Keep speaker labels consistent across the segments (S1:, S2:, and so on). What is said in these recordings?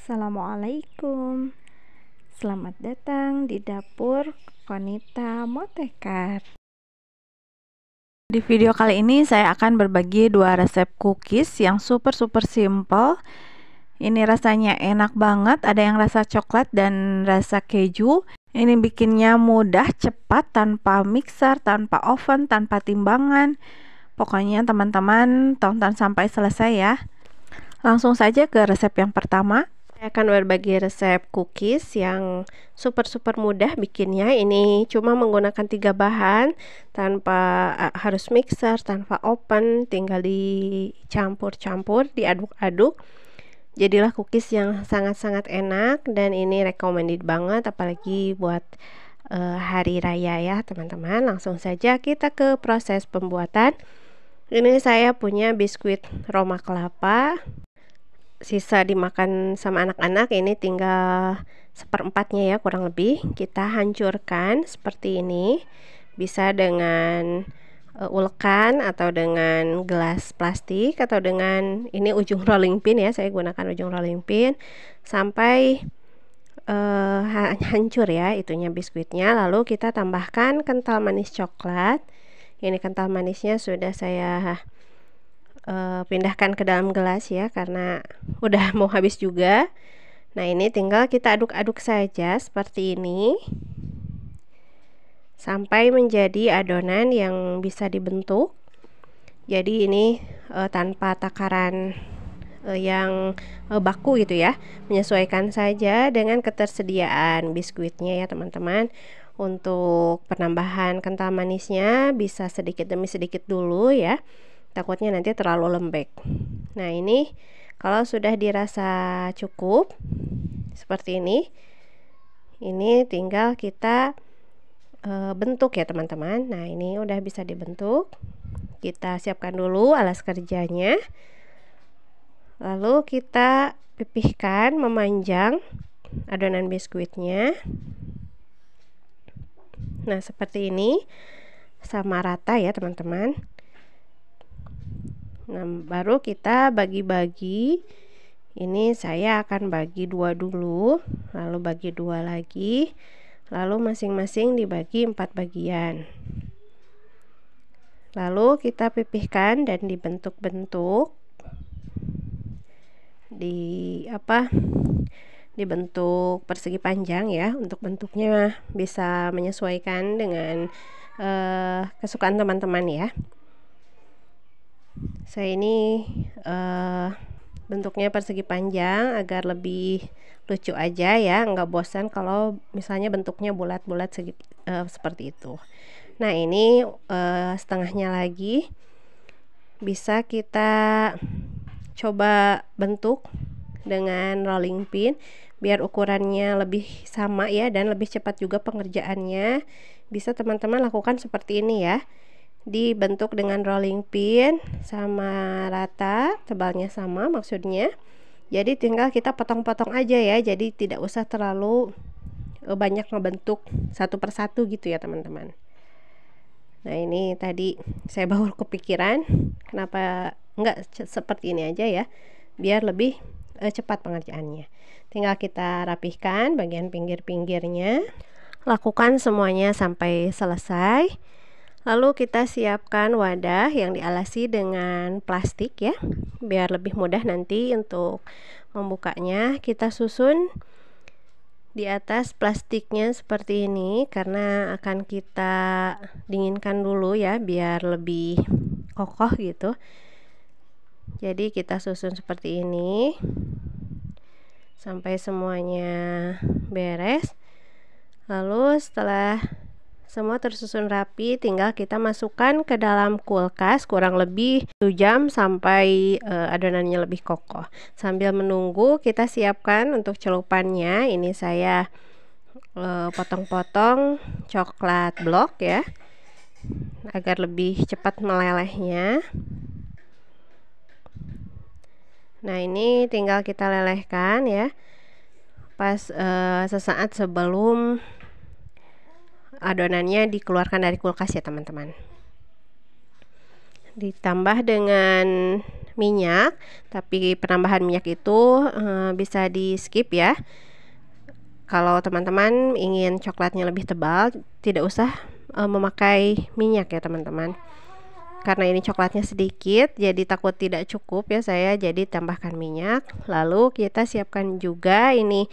S1: Assalamualaikum. Selamat datang di dapur Konita Motekar. Di video kali ini saya akan berbagi dua resep cookies yang super simple. Ini rasanya enak banget, ada yang rasa coklat dan rasa keju. Ini bikinnya mudah, cepat, tanpa mixer, tanpa oven, tanpa timbangan. Pokoknya teman-teman tonton sampai selesai ya. Langsung saja ke resep yang pertama. Saya akan berbagi resep cookies yang super mudah bikinnya. Ini cuma menggunakan 3 bahan tanpa harus mixer, tanpa oven, tinggal dicampur-campur, diaduk-aduk. Jadilah cookies yang sangat enak dan ini recommended banget apalagi buat hari raya ya teman-teman. Langsung saja kita ke proses pembuatan. Ini saya punya biskuit Roma kelapa, sisa dimakan sama anak-anak, ini tinggal 1/4-nya ya kurang lebih. Kita hancurkan seperti ini, bisa dengan ulekan atau dengan gelas plastik atau dengan ini ujung rolling pin ya, saya gunakan ujung rolling pin sampai hancur ya itunya biskuitnya. Lalu kita tambahkan kental manis coklat. Ini kental manisnya sudah saya pindahkan ke dalam gelas ya karena udah mau habis juga. Nah ini tinggal kita aduk-aduk saja seperti ini sampai menjadi adonan yang bisa dibentuk. Jadi ini tanpa takaran yang baku gitu ya, menyesuaikan saja dengan ketersediaan biskuitnya ya teman-teman. Untuk penambahan kental manisnya bisa sedikit demi sedikit dulu ya, takutnya nanti terlalu lembek. Nah ini kalau sudah dirasa cukup seperti ini tinggal kita bentuk ya teman-teman. Nah ini udah bisa dibentuk, kita siapkan dulu alas kerjanya, lalu kita pipihkan memanjang adonan biskuitnya. Nah seperti ini, sama rata ya teman-teman. Nah baru kita bagi-bagi. Ini saya akan bagi 2 dulu, lalu bagi 2 lagi, lalu masing-masing dibagi 4 bagian. Lalu kita pipihkan dan dibentuk-bentuk dibentuk persegi panjang ya, untuk bentuknya bisa menyesuaikan dengan kesukaan teman-teman ya. Saya ini bentuknya persegi panjang agar lebih lucu aja ya, nggak bosan kalau misalnya bentuknya bulat-bulat seperti itu. Nah ini setengahnya lagi bisa kita coba bentuk dengan rolling pin biar ukurannya lebih sama ya dan lebih cepat juga pengerjaannya. Bisa teman-teman lakukan seperti ini ya, dibentuk dengan rolling pin sama rata, tebalnya sama maksudnya. Jadi tinggal kita potong-potong aja ya, jadi tidak usah terlalu banyak ngebentuk satu persatu gitu ya teman-teman. Nah ini tadi saya baru kepikiran kenapa enggak seperti ini aja ya, biar lebih cepat pengerjaannya. Tinggal kita rapihkan bagian pinggir-pinggirnya, lakukan semuanya sampai selesai. Lalu kita siapkan wadah yang dialasi dengan plastik ya, biar lebih mudah nanti untuk membukanya. Kita susun di atas plastiknya seperti ini karena akan kita dinginkan dulu ya biar lebih kokoh gitu. Jadi kita susun seperti ini sampai semuanya beres. Lalu setelah semua tersusun rapi, tinggal kita masukkan ke dalam kulkas kurang lebih 1 jam sampai adonannya lebih kokoh. Sambil menunggu kita siapkan untuk celupannya. Ini saya potong-potong coklat blok ya agar lebih cepat melelehnya. Nah ini tinggal kita lelehkan ya pas sesaat sebelum adonannya dikeluarkan dari kulkas ya teman-teman. Ditambah dengan minyak, tapi penambahan minyak itu bisa di skip ya. Kalau teman-teman ingin coklatnya lebih tebal, tidak usah memakai minyak ya teman-teman. Karena ini coklatnya sedikit, jadi takut tidak cukup ya saya, jadi tambahkan minyak. Lalu kita siapkan juga ini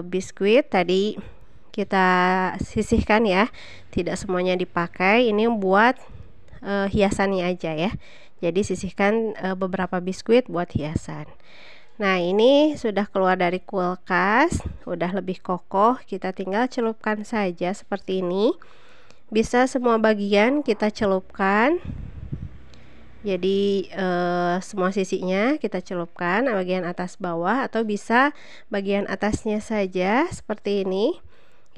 S1: biskuit tadi kita sisihkan ya, tidak semuanya dipakai, ini buat hiasannya aja ya. Jadi sisihkan beberapa biskuit buat hiasan. Nah, ini sudah keluar dari kulkas, udah lebih kokoh, kita tinggal celupkan saja seperti ini. Bisa semua bagian kita celupkan. Jadi semua sisinya kita celupkan, bagian atas bawah, atau bisa bagian atasnya saja seperti ini.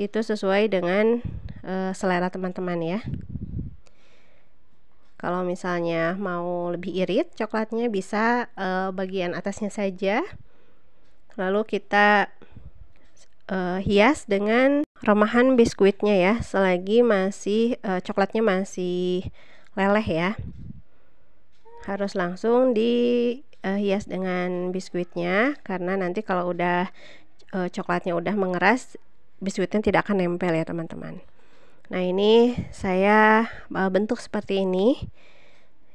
S1: Itu sesuai dengan selera teman-teman ya. Kalau misalnya mau lebih irit coklatnya, bisa bagian atasnya saja. Lalu kita hias dengan remahan biskuitnya ya, selagi masih coklatnya masih leleh ya. Harus langsung dihias dengan biskuitnya, karena nanti kalau udah coklatnya udah mengeras, biskuitnya tidak akan nempel ya teman-teman. Nah, ini saya bentuk seperti ini,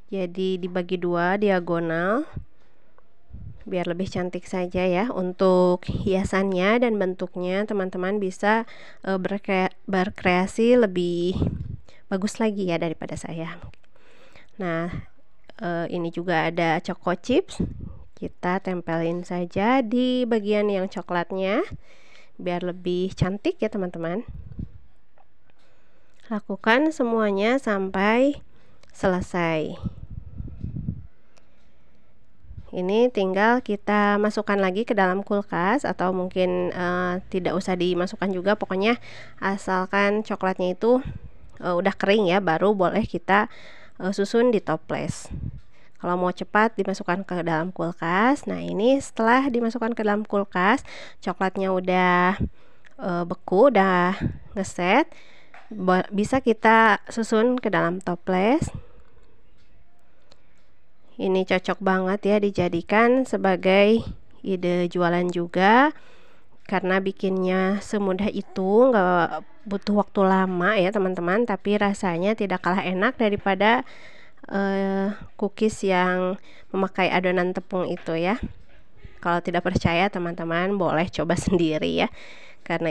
S1: jadi dibagi dua diagonal biar lebih cantik saja ya. Untuk hiasannya dan bentuknya teman-teman bisa berkreasi lebih bagus lagi ya daripada saya. Nah, ini juga ada choco chips, kita tempelin saja di bagian yang coklatnya biar lebih cantik ya teman-teman. Lakukan semuanya sampai selesai. Ini tinggal kita masukkan lagi ke dalam kulkas, atau mungkin tidak usah dimasukkan juga, pokoknya asalkan coklatnya itu udah kering ya, baru boleh kita susun di toples. Kalau mau cepat dimasukkan ke dalam kulkas. Nah, ini setelah dimasukkan ke dalam kulkas, coklatnya udah beku, udah ngeset, bisa kita susun ke dalam toples. Ini cocok banget ya dijadikan sebagai ide jualan juga, karena bikinnya semudah itu, nggak butuh waktu lama ya teman-teman, tapi rasanya tidak kalah enak daripada cookies yang memakai adonan tepung itu ya. Kalau tidak percaya teman-teman boleh coba sendiri ya, karena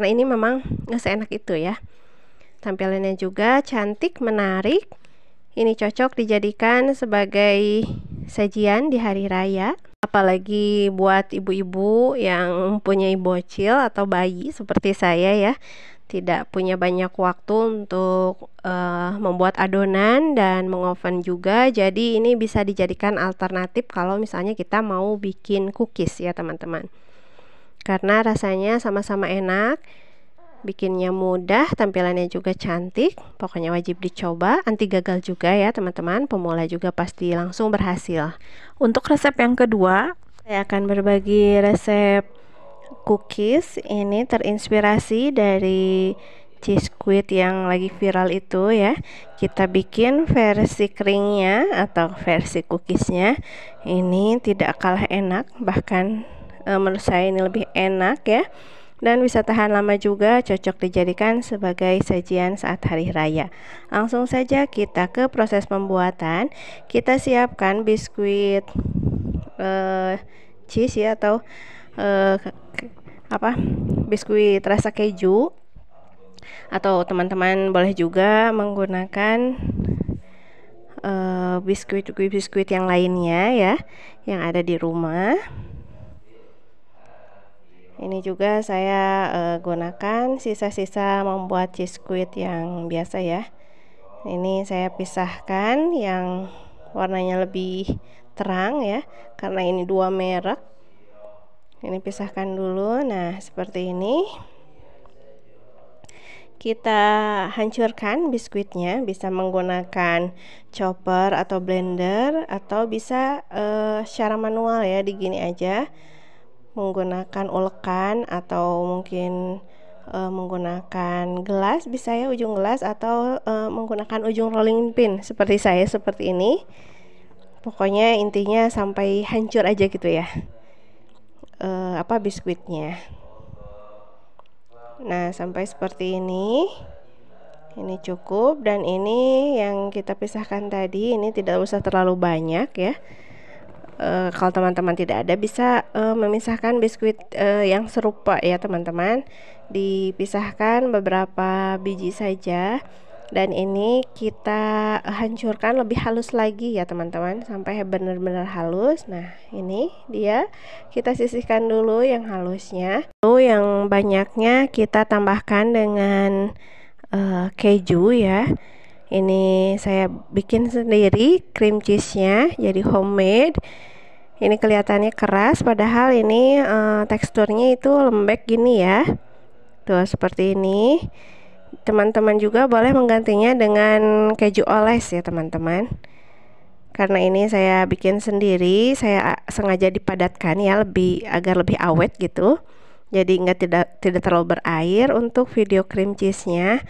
S1: ini memang nggak seenak itu ya. Tampilannya juga cantik, menarik. Ini cocok dijadikan sebagai sajian di hari raya, apalagi buat ibu-ibu yang mempunyai bocil atau bayi seperti saya ya, tidak punya banyak waktu untuk membuat adonan dan mengoven juga. Jadi ini bisa dijadikan alternatif kalau misalnya kita mau bikin cookies ya teman-teman, karena rasanya sama-sama enak, bikinnya mudah, tampilannya juga cantik. Pokoknya wajib dicoba, anti gagal juga ya teman-teman. Pemula juga pasti langsung berhasil. Untuk resep yang kedua, saya akan berbagi resep cookies. Ini terinspirasi dari cheese squid yang lagi viral itu ya. Kita bikin versi keringnya atau versi cookiesnya. Ini tidak kalah enak, bahkan menurut saya ini lebih enak ya, dan bisa tahan lama juga, cocok dijadikan sebagai sajian saat hari raya. Langsung saja kita ke proses pembuatan. Kita siapkan biskuit cheese ya, atau biskuit rasa keju, atau teman-teman boleh juga menggunakan biskuit yang lainnya ya, yang ada di rumah. Ini juga saya gunakan sisa-sisa membuat cheese squid yang biasa ya. Ini saya pisahkan yang warnanya lebih terang ya, karena ini dua merek. Ini pisahkan dulu. Nah, seperti ini. Kita hancurkan biskuitnya, bisa menggunakan chopper atau blender, atau bisa secara manual ya, digini aja, menggunakan ulekan, atau mungkin menggunakan gelas, bisa ya, ujung gelas, atau menggunakan ujung rolling pin seperti saya seperti ini. Pokoknya intinya sampai hancur aja gitu ya, biskuitnya. Nah, sampai seperti ini. Ini cukup, dan ini yang kita pisahkan tadi, ini tidak usah terlalu banyak ya. Kalau teman-teman tidak ada, bisa memisahkan biskuit yang serupa ya teman-teman. Dipisahkan beberapa biji saja, dan ini kita hancurkan lebih halus lagi ya teman-teman, sampai benar-benar halus. Nah, ini dia, kita sisihkan dulu yang halusnya. Lalu yang banyaknya kita tambahkan dengan keju ya. Ini saya bikin sendiri cream cheese-nya, jadi homemade. Ini kelihatannya keras, padahal ini teksturnya itu lembek gini ya. Tuh, seperti ini. Teman-teman juga boleh menggantinya dengan keju oles ya teman-teman. Karena ini saya bikin sendiri, saya sengaja dipadatkan ya, agar lebih awet gitu. Jadi tidak terlalu berair. Untuk video cream cheese-nya,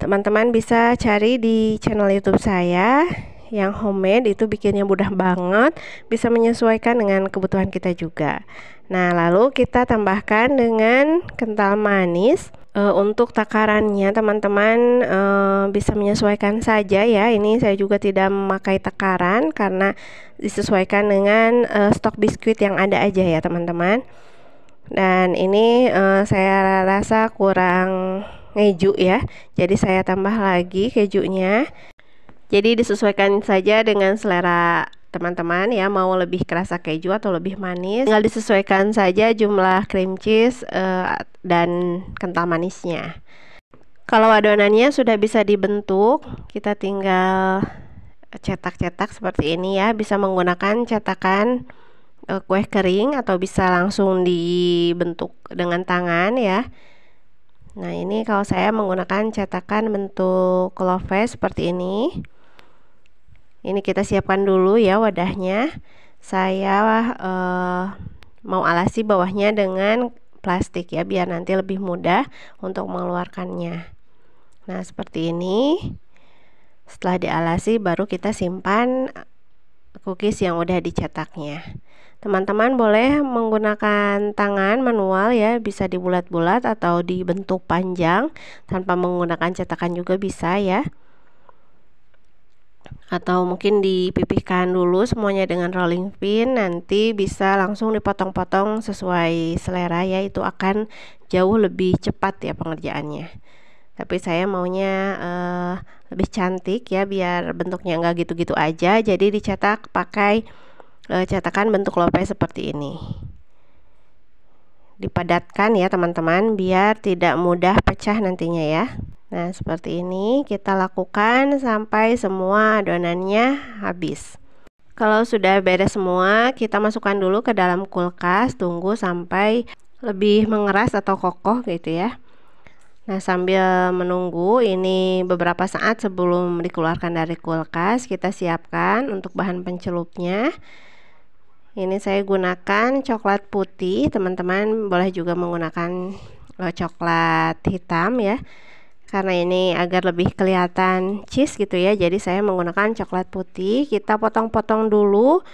S1: teman-teman bisa cari di channel YouTube saya yang homemade, itu bikinnya mudah banget, bisa menyesuaikan dengan kebutuhan kita juga. Nah, lalu kita tambahkan dengan kental manis. Untuk takarannya teman-teman bisa menyesuaikan saja ya. Ini saya juga tidak memakai takaran karena disesuaikan dengan stok biskuit yang ada aja ya teman-teman. Dan ini saya rasa kurang ngeju ya, jadi saya tambah lagi kejunya. Jadi disesuaikan saja dengan selera teman-teman ya, mau lebih kerasa keju atau lebih manis, tinggal disesuaikan saja jumlah cream cheese dan kental manisnya. Kalau adonannya sudah bisa dibentuk, kita tinggal cetak-cetak seperti ini ya. Bisa menggunakan cetakan kue kering atau bisa langsung dibentuk dengan tangan ya. Nah, ini kalau saya menggunakan cetakan bentuk cloves seperti ini. Ini kita siapkan dulu ya wadahnya. Saya mau alasi bawahnya dengan plastik ya, biar nanti lebih mudah untuk mengeluarkannya. Nah, seperti ini. Setelah dialasi baru kita simpan cookies yang udah dicetaknya. Teman-teman boleh menggunakan tangan manual ya, bisa dibulat-bulat atau dibentuk panjang tanpa menggunakan cetakan juga bisa ya. Atau mungkin dipipihkan dulu semuanya dengan rolling pin, nanti bisa langsung dipotong-potong sesuai selera ya, itu akan jauh lebih cepat ya pengerjaannya. Tapi saya maunya lebih cantik ya, biar bentuknya enggak gitu-gitu aja, jadi dicetak pakai cetakan bentuk lope seperti ini. Dipadatkan ya teman-teman, biar tidak mudah pecah nantinya ya. Nah, seperti ini kita lakukan sampai semua adonannya habis. Kalau sudah beres semua, kita masukkan dulu ke dalam kulkas, tunggu sampai lebih mengeras atau kokoh gitu ya. Nah, sambil menunggu ini beberapa saat sebelum dikeluarkan dari kulkas, kita siapkan untuk bahan pencelupnya. Ini saya gunakan coklat putih, teman-teman boleh juga menggunakan coklat hitam ya, karena ini agar lebih kelihatan cheese gitu ya, jadi saya menggunakan coklat putih. Kita potong-potong dulu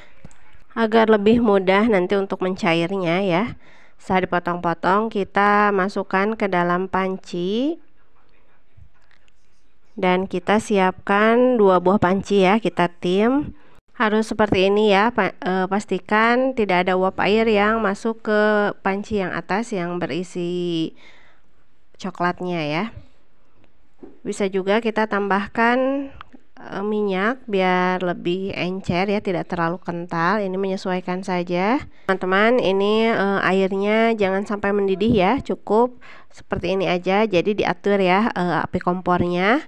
S1: agar lebih mudah nanti untuk mencairnya ya. Setelah dipotong-potong, kita masukkan ke dalam panci, dan kita siapkan 2 buah panci ya, kita tim. Harus seperti ini ya, pastikan tidak ada uap air yang masuk ke panci yang atas yang berisi coklatnya ya. Bisa juga kita tambahkan minyak biar lebih encer ya, tidak terlalu kental. Ini menyesuaikan saja teman-teman. Ini airnya jangan sampai mendidih ya, cukup seperti ini aja. Jadi diatur ya api kompornya.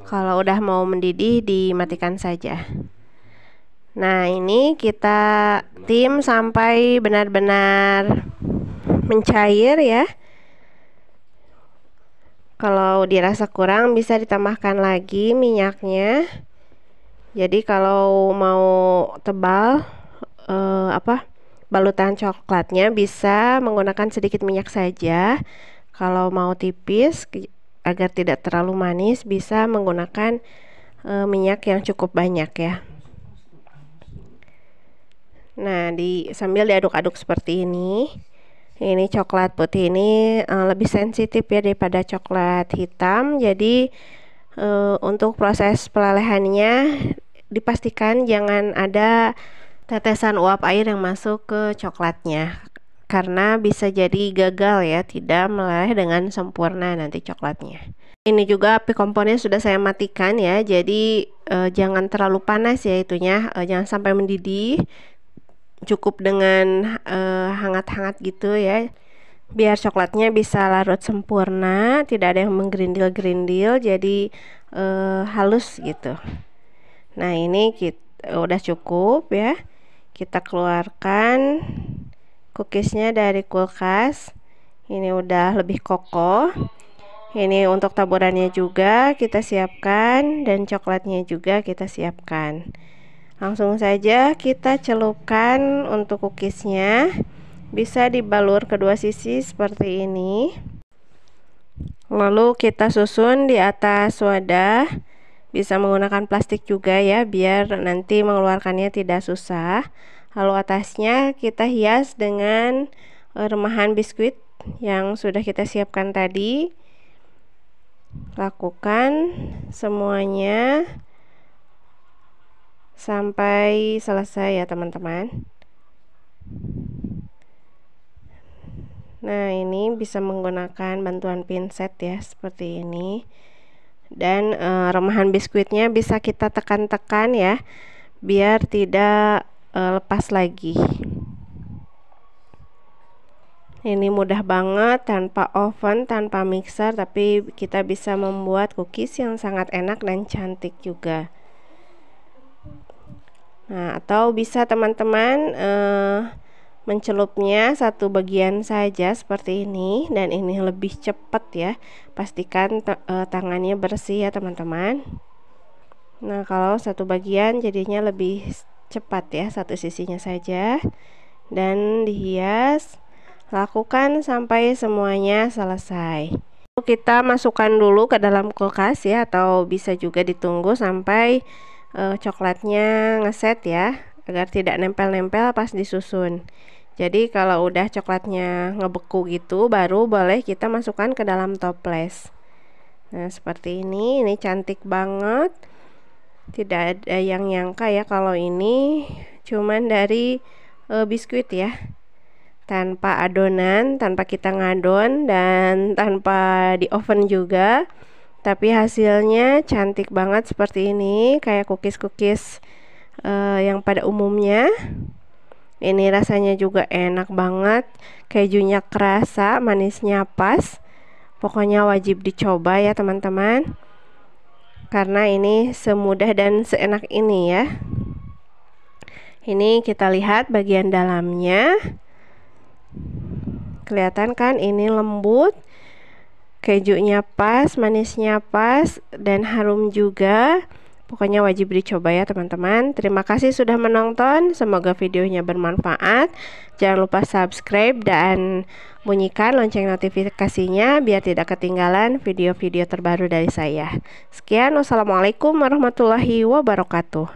S1: Kalau udah mau mendidih dimatikan saja. Nah, ini kita tim sampai benar-benar mencair ya. Kalau dirasa kurang bisa ditambahkan lagi minyaknya. Jadi kalau mau tebal balutan coklatnya bisa menggunakan sedikit minyak saja. Kalau mau tipis agar tidak terlalu manis bisa menggunakan minyak yang cukup banyak ya. Nah, sambil diaduk-aduk seperti ini. Ini coklat putih ini lebih sensitif ya daripada coklat hitam. Jadi untuk proses pelelehannya dipastikan jangan ada tetesan uap air yang masuk ke coklatnya, karena bisa jadi gagal ya, tidak meleleh dengan sempurna nanti coklatnya. Ini juga api kompornya sudah saya matikan ya, jadi jangan terlalu panas ya itunya, jangan sampai mendidih. Cukup dengan hangat-hangat gitu ya, biar coklatnya bisa larut sempurna, tidak ada yang menggerindil-gerindil, jadi halus gitu. Nah, ini udah cukup ya. Kita keluarkan cookiesnya dari kulkas. Ini udah lebih kokoh. Ini untuk taburannya juga kita siapkan, dan coklatnya juga kita siapkan. Langsung saja kita celupkan untuk cookiesnya. Bisa dibalur kedua sisi seperti ini. Lalu kita susun di atas wadah. Bisa menggunakan plastik juga ya, biar nanti mengeluarkannya tidak susah. Lalu atasnya kita hias dengan remahan biskuit yang sudah kita siapkan tadi. Lakukan semuanya sampai selesai ya teman-teman. Nah, ini bisa menggunakan bantuan pinset ya, seperti ini. Dan remahan biskuitnya bisa kita tekan-tekan ya, biar tidak lepas lagi. Ini mudah banget, tanpa oven, tanpa mixer, tapi kita bisa membuat cookies yang sangat enak dan cantik juga. Nah, atau bisa teman-teman mencelupnya satu bagian saja seperti ini, dan ini lebih cepat ya. Pastikan tangannya bersih ya teman-teman. Nah, kalau satu bagian jadinya lebih cepat ya, satu sisinya saja. Dan dihias. Lakukan sampai semuanya selesai. Kita masukkan dulu ke dalam kulkas ya, atau bisa juga ditunggu sampai coklatnya ngeset ya, agar tidak nempel-nempel pas disusun. Jadi kalau udah coklatnya ngebeku gitu, baru boleh kita masukkan ke dalam toples. Nah, seperti ini cantik banget. Tidak ada yang nyangka ya kalau ini cuman dari biskuit ya, tanpa adonan, tanpa kita ngadon, dan tanpa di oven juga. Tapi hasilnya cantik banget seperti ini, kayak cookies-cookies yang pada umumnya. Ini rasanya juga enak banget, kejunya kerasa, manisnya pas. Pokoknya wajib dicoba ya teman-teman, karena ini semudah dan seenak ini ya. Ini kita lihat bagian dalamnya. Kelihatan kan, ini lembut, kejunya pas, manisnya pas, dan harum juga. Pokoknya wajib dicoba ya teman-teman. Terima kasih sudah menonton, semoga videonya bermanfaat. Jangan lupa subscribe dan bunyikan lonceng notifikasinya biar tidak ketinggalan video-video terbaru dari saya. Sekian, wassalamualaikum warahmatullahi wabarakatuh.